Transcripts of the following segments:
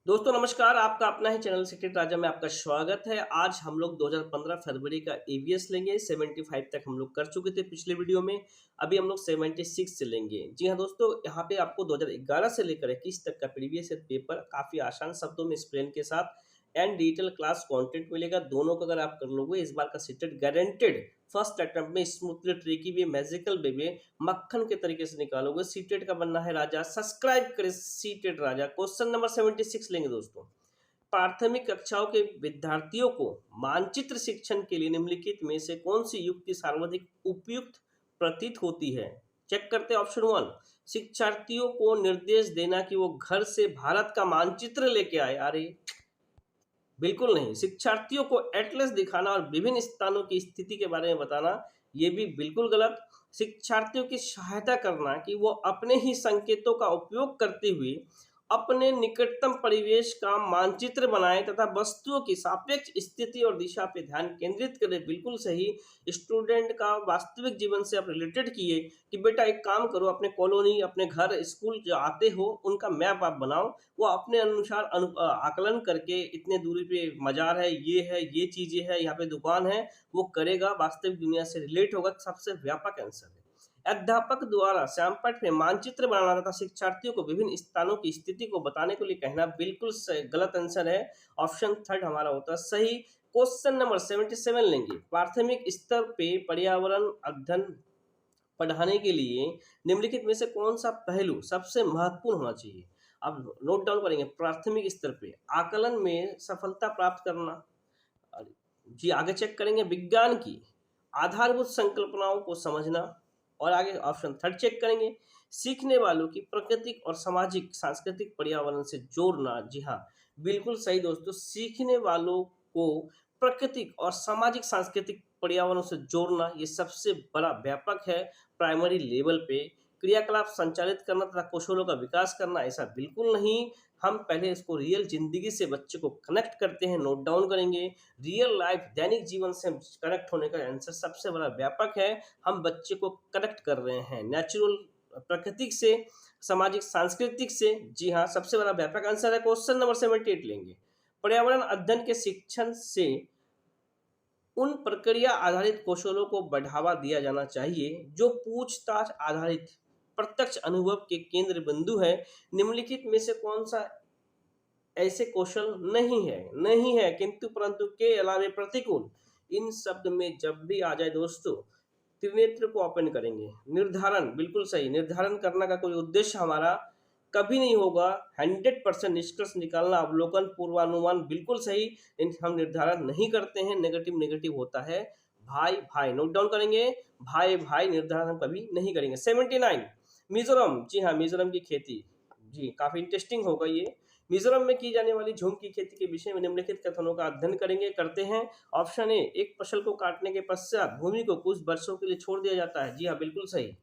दोस्तों नमस्कार, आपका अपना ही चैनल सीक्रेट राजा में आपका स्वागत है। आज हम लोग 2015 फरवरी का ईवीएस लेंगे। 75 तक हम लोग कर चुके थे पिछले वीडियो में। अभी हम लोग 76 से लेंगे। जी हाँ दोस्तों, यहाँ पे आपको 2011 से लेकर 21 तक का प्रीवियस ईयर पेपर काफ़ी आसान शब्दों में एक्सप्लेन के साथ एंड डिजिटल क्लास कंटेंट मिलेगा। दोनों का अगर आप कर लोगे इस बार का सीटेट गारंटेड फर्स्ट अटेम्प्ट में स्मूथली ट्रिकी भी मैजिकल वे में मक्खन के तरीके से निकालोगे। सीटेट का बनना है राजा। सब्सक्राइब करें सीटेट राजा। क्वेश्चन नंबर 76 लेंगे दोस्तों। प्राथमिक कक्षाओं के विद्यार्थियों को मानचित्र शिक्षण के लिए निम्नलिखित में से कौन सी युक्ति सर्वाधिक उपयुक्त प्रतीत होती है? चेक करते हैं। ऑप्शन 1, शिक्षार्थियों को निर्देश देना कि वो घर से भारत का मानचित्र लेके आए। अरे बिल्कुल नहीं। शिक्षार्थियों को एटलस दिखाना और विभिन्न स्थानों की स्थिति के बारे में बताना, ये भी बिल्कुल गलत। शिक्षार्थियों की सहायता करना कि वो अपने ही संकेतों का उपयोग करते हुए अपने निकटतम परिवेश का मानचित्र बनाएं तथा वस्तुओं की सापेक्ष स्थिति और दिशा पे ध्यान केंद्रित करें, बिल्कुल सही। स्टूडेंट का वास्तविक जीवन से आप रिलेटेड किए कि बेटा एक काम करो, अपने कॉलोनी, अपने घर, स्कूल जो आते हो उनका मैप आप बनाओ। वो अपने अनुसार आकलन करके इतने दूरी पे मजार है, ये चीजें है, यहाँ पे दुकान है, वो करेगा, वास्तविक दुनिया से रिलेट होगा। सबसे व्यापक आंसर है। अध्यापक द्वारा सैमपट में मानचित्र बनाना तथा शिक्षार्थियों को विभिन्न स्थानों की स्थिति को बताने के लिए कहना, बिल्कुल गलत आंसर है। ऑप्शन 3 हमारा होता है सही। क्वेश्चन नंबर 77 लेंगे। प्राथमिक स्तर पे पर्यावरण अध्ययन पढ़ाने के लिए निम्नलिखित में से कौन सा पहलू सबसे महत्वपूर्ण होना चाहिए? अब नोट डाउन करेंगे। प्राथमिक स्तर पे आकलन में सफलता प्राप्त करना। जी आगे चेक करेंगे। विज्ञान की आधारभूत संकल्पनाओं को समझना। और आगे ऑप्शन 3 चेक करेंगे। सीखने वालों की प्राकृतिक और सामाजिक सांस्कृतिक पर्यावरण से जोड़ना। जी हाँ, बिल्कुल सही दोस्तों। सीखने वालों को प्राकृतिक और सामाजिक सांस्कृतिक पर्यावरण से जोड़ना, ये सबसे बड़ा व्यापक है। प्राइमरी लेवल पे क्रियाकलाप संचालित करना तथा कौशलों का विकास करना, ऐसा बिल्कुल नहीं। हम पहले इसको रियल जिंदगी से बच्चे को कनेक्ट करते हैं। नोट डाउन करेंगे। रियल लाइफ दैनिक जीवन से कनेक्ट होने का आंसर सबसे बड़ा व्यापक है। हम बच्चे को कनेक्ट कर रहे हैं नेचुरल प्राकृतिक से, सामाजिक सांस्कृतिक से। जी हाँ, सबसे बड़ा व्यापक आंसर है। क्वेश्चन नंबर 78 लेंगे। पर्यावरण अध्ययन के शिक्षण से उन प्रक्रिया आधारित कौशलों को बढ़ावा दिया जाना चाहिए जो पूछताछ आधारित प्रत्यक्ष अनुभव के केंद्र बिंदु है। निम्नलिखित में से कौन सा ऐसे कौशल नहीं है किंतु परंतु के अलावे प्रतिकूल? इन शब्द में जब भी आ जाए दोस्तों, त्रिनेत्र को ओपन करेंगे। निर्धारण, बिल्कुल सही। निर्धारण करने का कोई उद्देश्य हमारा कभी नहीं होगा। 100% निष्कर्ष निकालना, अवलोकन, पूर्वानुमान, बिल्कुल सही। हम निर्धारण नहीं करते हैं। नेगेटिव होता है। भाई नोट डाउन करेंगे। भाई निर्धारण हम कभी नहीं करेंगे। 79 मिजोरम। जी हाँ, मिजोरम की खेती, जी काफी इंटरेस्टिंग होगा ये। मिजोरम में की जाने वाली झूम की खेती के विषय में निम्नलिखित कथनों का अध्ययन करेंगे। करते हैं। ऑप्शन ए, एक फसल को काटने के पश्चात भूमि को कुछ वर्षों के लिए छोड़ दिया जाता है। जी हाँ, बिल्कुल सही।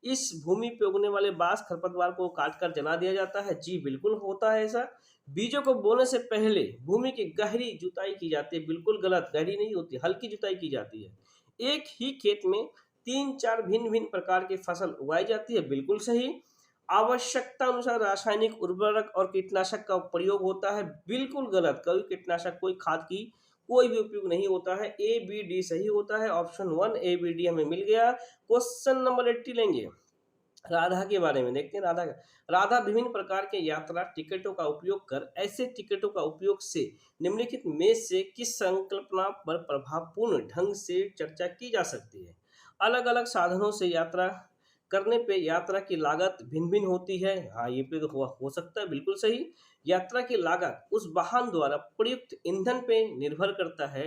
इस भूमि पे उगने वाले बांस खरपतवार को काटकर जला दिया जाता है। जी बिल्कुल होता है ऐसा। बीजों को बोने से पहले भूमि की गहरी जुताई की जाती है। बिल्कुल गलत, गहरी नहीं होती, हल्की जुताई की जाती है। एक ही खेत में 3-4 भिन्न भिन्न प्रकार की फसल उगाई जाती है। बिल्कुल सही। आवश्यकता अनुसार रासायनिक उर्वरक और कीटनाशक का प्रयोग होता है। बिल्कुल गलत। कोई कीटनाशक, कोई खाद की कोई भी उपयोग नहीं होता है। ए बी डी सही होता है। ऑप्शन 1 ए बी डी हमें मिल गया। क्वेश्चन नंबर 80 लेंगे। राधा के बारे में देखते हैं। राधा विभिन्न प्रकार के यात्रा टिकटों का उपयोग कर ऐसे टिकटों का उपयोग से निम्नलिखित में से किस संकल्पना पर प्रभावपूर्ण ढंग से चर्चा की जा सकती है? अलग अलग साधनों से यात्रा करने पे यात्रा की लागत भिन्न भिन्न होती है। हाँ, ये पे तो हो सकता है, बिल्कुल सही। यात्रा की लागत उस वाहन द्वारा प्रयुक्त ईंधन पे निर्भर करता है।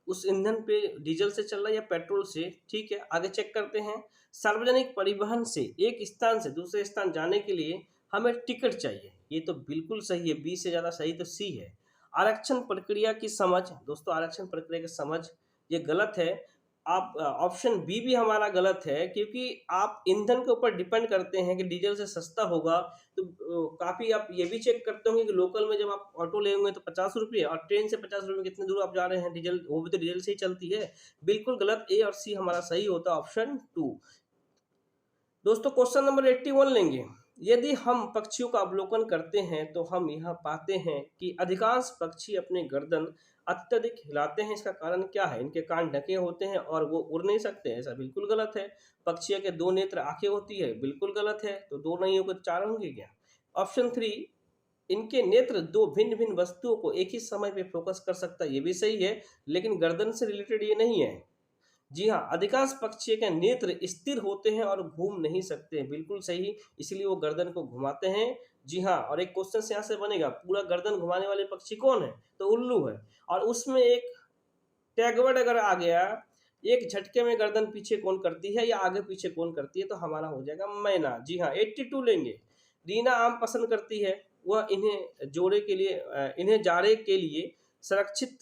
उस ईंधन पे डीजल से चल रहा है या पेट्रोल से। ठीक है, आगे चेक करते हैं। सार्वजनिक परिवहन से एक स्थान से दूसरे स्थान जाने के लिए हमें टिकट चाहिए। ये तो बिल्कुल सही है। बी से ज़्यादा सही तो सी है। आरक्षण प्रक्रिया की समझ, दोस्तों आरक्षण प्रक्रिया की समझ ये गलत है। आप ऑप्शन बी भी हमारा गलत है, क्योंकि आप ईंधन के ऊपर डिपेंड करते हैं कि डीजल से सस्ता होगा। तो काफ़ी आप ये भी चेक करते होंगे कि लोकल में जब आप ऑटो लेंगे तो 50 रुपये, और ट्रेन से 50 रुपये, कितने दूर आप जा रहे हैं, डीजल वो भी तो डीजल से ही चलती है। बिल्कुल गलत। ए और सी हमारा सही होता है, ऑप्शन 2। दोस्तों क्वेश्चन नंबर 81 लेंगे। यदि हम पक्षियों का अवलोकन करते हैं तो हम यह पाते हैं कि अधिकांश पक्षी अपने गर्दन अत्यधिक हिलाते हैं। इसका कारण क्या है? इनके कान ढके होते हैं और वो उड़ नहीं सकते, ऐसा बिल्कुल गलत है। पक्षियों के दो नेत्र आंखें होती है, बिल्कुल गलत है। तो दो नहीं होंगे तो चार होंगे क्या? ऑप्शन थ्री, इनके नेत्र दो भिन्न भिन्न वस्तुओं को एक ही समय पे फोकस कर सकता है, ये भी सही है, लेकिन गर्दन से रिलेटेड ये नहीं है। जी हाँ, अधिकांश पक्षियों के नेत्र स्थिर होते हैं और घूम नहीं सकते हैं, बिल्कुल सही, इसलिए वो गर्दन को घुमाते हैं। जी हाँ, और एक क्वेश्चन यहाँ से बनेगा, पूरा गर्दन घुमाने वाले पक्षी कौन है? तो उल्लू है। और उसमें एक टैगवर्ड अगर आ गया, एक झटके में गर्दन पीछे कौन करती है या आगे पीछे कौन करती है, तो हमारा हो जाएगा मैना। जी हाँ, 82 लेंगे। रीना आम पसंद करती है, वह इन्हें जाड़े के लिए संरक्षित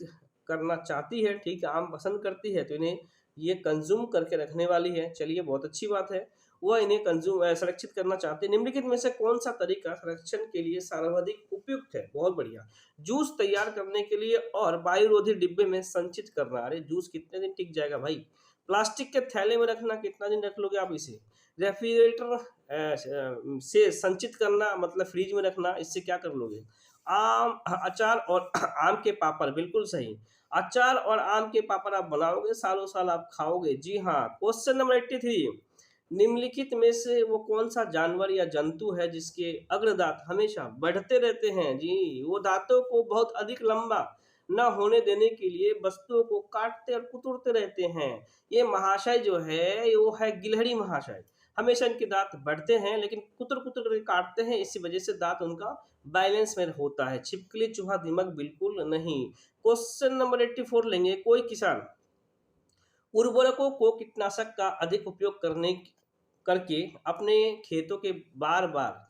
करना चाहती है। ठीक है, आम पसंद करती है तो इन्हें ये कंज्यूम करके रखने वाली है। चलिए, बहुत अच्छी बात है। वह इन्हें संरक्षित करना चाहते हैं। निम्नलिखित में से कौन सा तरीका संरक्षण के लिए सर्वाधिक उपयुक्त है? बहुत बढ़िया। जूस तैयार करने के लिए और वायुरोधी डिब्बे में संचित करना। अरे जूस कितने दिन टिक जाएगा भाई? प्लास्टिक के थैले में रखना, कितना दिन रख लोगे आप इसे? रेफ्रिजरेटर से संचित करना मतलब फ्रिज में रखना, इससे क्या कर लोगे? आम अचार और आम के पापड़, बिल्कुल सही। अचार और आम के पापड़ आप बनाओगे, सालों साल आप खाओगे। जी हाँ। क्वेश्चन नंबर 83, निम्नलिखित में से वो कौन सा जानवर या जंतु है जिसके अग्रदांत हमेशा बढ़ते रहते हैं? जी, वो दांतों को बहुत अधिक लंबा न होने देने के लिए वस्तुओं को काटते और कुतरते रहते हैं। ये महाशय जो है वो है गिलहरी महाशय। हमेशा इनके दांत बढ़ते हैं लेकिन कुतर कुतर करके काटते हैं, इसी वजह से दांत उनका बैलेंस में होता है। छिपकली चूहा दिमाग, बिल्कुल नहीं। क्वेश्चन नंबर 84 लेंगे। कोई किसान उर्वरकों को कीटनाशक का अधिक उपयोग करके अपने खेतों के बार बार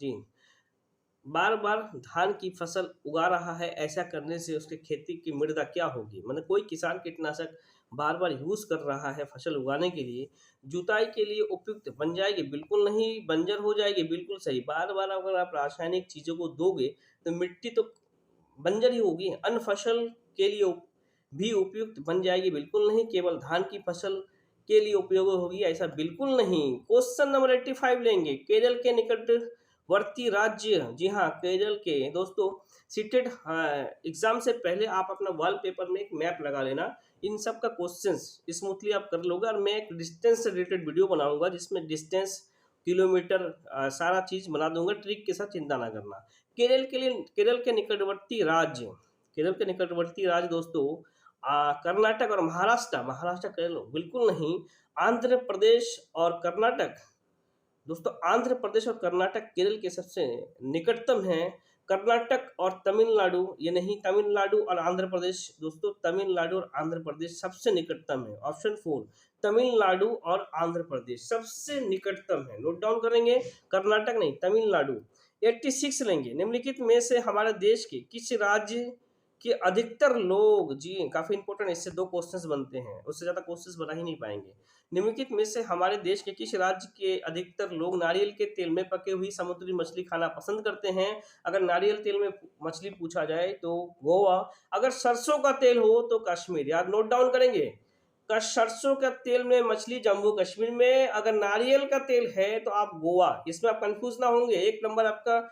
धान की फसल उगा रहा है, ऐसा करने से उसके खेती की मृदा क्या होगी? मतलब कोई किसान कीटनाशक बार बार यूज कर रहा है फसल उगाने के लिए, जुताई के लिए उपयुक्त बन जाएगी? बिल्कुल नहीं, बंजर हो जाएगी। बिल्कुल सही। बार बार अगर आप रासायनिक चीजों को दोगे तो मिट्टी तो बंजर ही होगी। अन्य फसल के लिए भी उपयुक्त बन जाएगी? बिल्कुल नहीं, केवल धान की फसल के लिए उपयोग होगी, ऐसा बिल्कुल नहीं। क्वेश्चन नंबर 85 लेंगे। केरल के निकटवर्ती राज्य, जी हाँ, केरल के दोस्तों, सीटेड एग्जाम से पहले आप अपना वॉलपेपर में एक मैप लगा लेना, इन सब का क्वेश्चंस स्मूथली आप कर लोगे। और मैं एक डिस्टेंस से रिलेटेड वीडियो बनाऊंगा जिसमें डिस्टेंस, किलोमीटर, सारा चीज बना दूंगा ट्रिक के साथ, चिंता ना करना। केरल के निकटवर्ती राज्य, केरल के निकटवर्ती राज्य दोस्तों, कर्नाटक और महाराष्ट्र। महाराष्ट्र कह लो, बिल्कुल नहीं। आंध्र प्रदेश और कर्नाटक दोस्तों, आंध्र प्रदेश और कर्नाटक केरल के सबसे निकटतम हैं। कर्नाटक और तमिलनाडु ये नहीं, तमिलनाडु और आंध्र प्रदेश दोस्तों, तमिलनाडु और आंध्र प्रदेश सबसे निकटतम है। ऑप्शन 4, तमिलनाडु और आंध्र प्रदेश सबसे निकटतम है। नोट डाउन करेंगे, कर्नाटक नहीं, तमिलनाडु। 86 लेंगे। निम्नलिखित में से हमारे देश के किस राज्य के अधिकतर लोग, जी काफी इंपॉर्टेंट, इससे दो क्वेश्चंस बनते हैं, उससे ज्यादा क्वेश्चंस बना ही नहीं पाएंगे। निम्नलिखित में से हमारे देश के किस राज्य के अधिकतर लोग नारियल के तेल में पकी हुई समुद्री मछली खाना पसंद करते हैं? अगर नारियल तेल में मछली पूछा जाए तो गोवा, अगर सरसों का तेल हो तो कश्मीर। यार नोट डाउन करेंगे, सरसों का तेल में मछली जम्मू कश्मीर में, अगर नारियल का तेल है तो आप गोवा। इसमें आप कंफ्यूज ना होंगे, एक नंबर आपका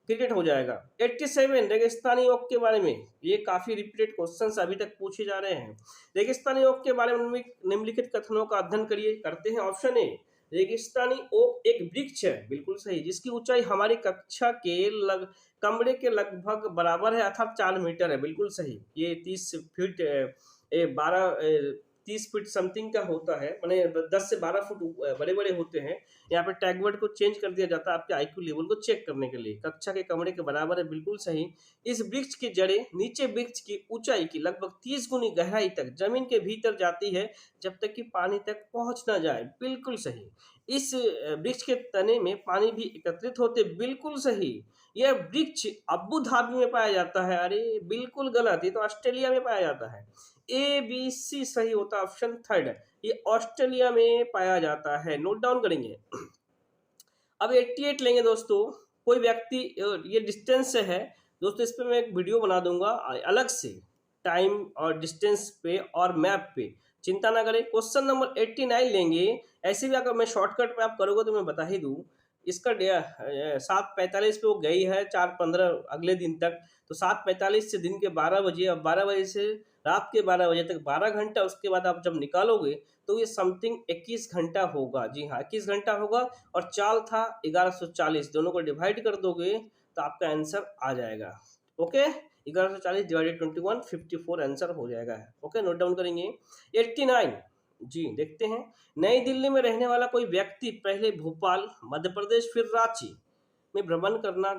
क्रिकेट हो जाएगा। 87, रेगिस्तानी ओक के बारे में, ये काफी रिपीटेड क्वेश्चंस अभी तक पूछे जा रहे हैं। रेगिस्तानी ओक के बारे में निम्नलिखित कथनों का अध्ययन करिए। करते हैं। ऑप्शन ए, रेगिस्तानी ओक एक वृक्ष है, बिल्कुल सही, जिसकी ऊंचाई हमारी कक्षा के कमरे के लगभग बराबर है, अर्थात 4 मीटर है। बिल्कुल सही। ये 30 फीट 30 फीट समथिंग का होता है, मैंने 10 से 12 फुट बड़े बड़े होते हैं। यहाँ पे टैगवर्ड को चेंज कर दिया जाता है आपके आईक्यू लेवल को चेक करने के लिए। कक्षा के कमरे के बराबर है, बिल्कुल सही। इस वृक्ष की जड़ें नीचे वृक्ष की ऊंचाई की लगभग 30 गुनी गहराई तक जमीन के भीतर जाती है, जब तक कि पानी तक पहुंच ना जाए। बिल्कुल सही। इस वृक्ष के तने में पानी भी एकत्रित होते, बिल्कुल सही। यह वृक्ष अबू धाबी में पाया जाता है। अरे बिल्कुल गलत, ये तो ऑस्ट्रेलिया में पाया जाता है। ए बी सी सही होता है, ऑप्शन 3, ये ऑस्ट्रेलिया में पाया जाता है। नोट डाउन करेंगे। अब 88 लेंगे दोस्तों। कोई व्यक्ति, ये डिस्टेंस से है दोस्तों, इस पे मैं एक वीडियो बना दूंगा अलग से, टाइम और डिस्टेंस पे और मैप पे, चिंता ना करें। क्वेश्चन नंबर 89 लेंगे। ऐसे भी अगर मैं शॉर्टकट पे आप करोगे तो मैं बता ही दूं, इसका 7:45 पे वो गई है, 4:15 अगले दिन तक, तो 7:45 से दिन के 12 बजे, और 12 बजे से रात के 12 बजे तक 12 घंटा, उसके बाद आप जब निकालोगे तो ये समथिंग 21 घंटा होगा। जी हाँ, 21 घंटा होगा, और चाल था 1140, दोनों को डिवाइड कर दोगे तो आपका आंसर आ जाएगा। ओके, 1140 डिवाइडेड 21, 54 आंसर हो जाएगा। ओके, नोट डाउन करेंगे। 89, जी देखते हैं। नई दिल्ली में रहने वाला कोई व्यक्ति पहले भोपाल, मध्य प्रदेश, फिर रांची में भ्रमण करना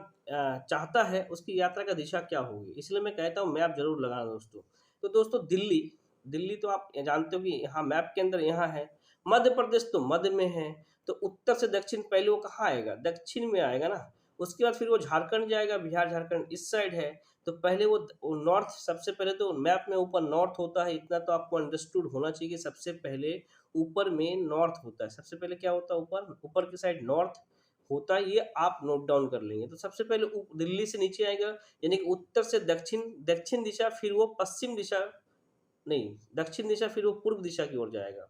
चाहता है, उसकी यात्रा का दिशा क्या होगी? इसलिए मैं कहता हूँ मैप जरूर लगाना दोस्तों। तो दोस्तों दिल्ली, दिल्ली तो आप जानते हो कि यहाँ मैप के अंदर यहाँ है। मध्य प्रदेश तो मध्य में है, तो उत्तर से दक्षिण पहले वो कहाँ आएगा? दक्षिण में आएगा ना। उसके बाद फिर वो झारखंड जाएगा, बिहार झारखंड इस साइड है, तो पहले वो नॉर्थ, सबसे पहले तो मैप में ऊपर नॉर्थ होता है, इतना तो आपको अंडरस्टूड होना चाहिए कि सबसे पहले ऊपर में नॉर्थ होता है। सबसे पहले क्या होता है? ऊपर, ऊपर की साइड नॉर्थ होता है, ये आप नोट डाउन कर लेंगे। तो सबसे पहले दिल्ली से नीचे आएगा, यानी कि उत्तर से दक्षिण, दक्षिण दिशा, फिर वो पश्चिम दिशा, नहीं दक्षिण दिशा, फिर वो पूर्व दिशा की ओर जाएगा,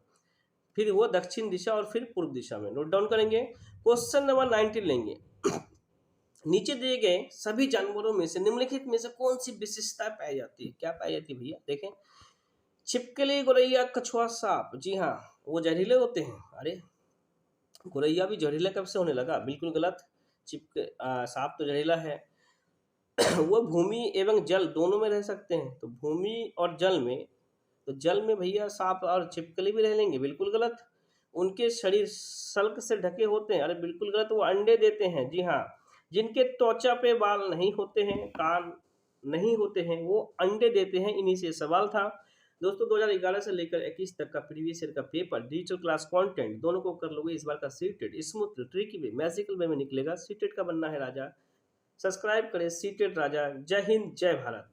फिर वो दक्षिण दिशा और फिर पूर्व दिशा में। नोट डाउन करेंगे। क्वेश्चन नंबर 19 लेंगे। नीचे दिए गए सभी जानवरों में से निम्नलिखित में से कौन सी विशेषता पाई जाती है? क्या पाई जाती है भैया? देखें, छिपकली, गोरैया, कछुआ, सांप। जी हाँ, वो जहरीले होते हैं। अरे गोरैया भी जहरीला कब से होने लगा? बिल्कुल गलत। सांप तो जहरीला है। वो भूमि एवं जल दोनों में रह सकते हैं, तो भूमि और जल में, तो जल में भैया सांप और छिपकली भी रह लेंगे। बिल्कुल गलत। उनके शरीर सल्क से ढके होते हैं। अरे बिल्कुल गलत। वो अंडे देते हैं। जी हाँ। जिनके त्वचा पे बाल नहीं होते हैं, कान नहीं होते हैं, वो अंडे देते हैं। इन्हीं से सवाल था दोस्तों। 2011 से लेकर 21 तक का प्रीवियस ईयर का पेपर, डिजिटल क्लास कंटेंट दोनों को कर लोगे। इस बार का सीटेट स्मूथ, ट्रिकी वे, मैजिकल वे में निकलेगा। सीटेट का बनना है राजा। सब्सक्राइब करें सीटेट राजा। जय हिंद, जय भारत।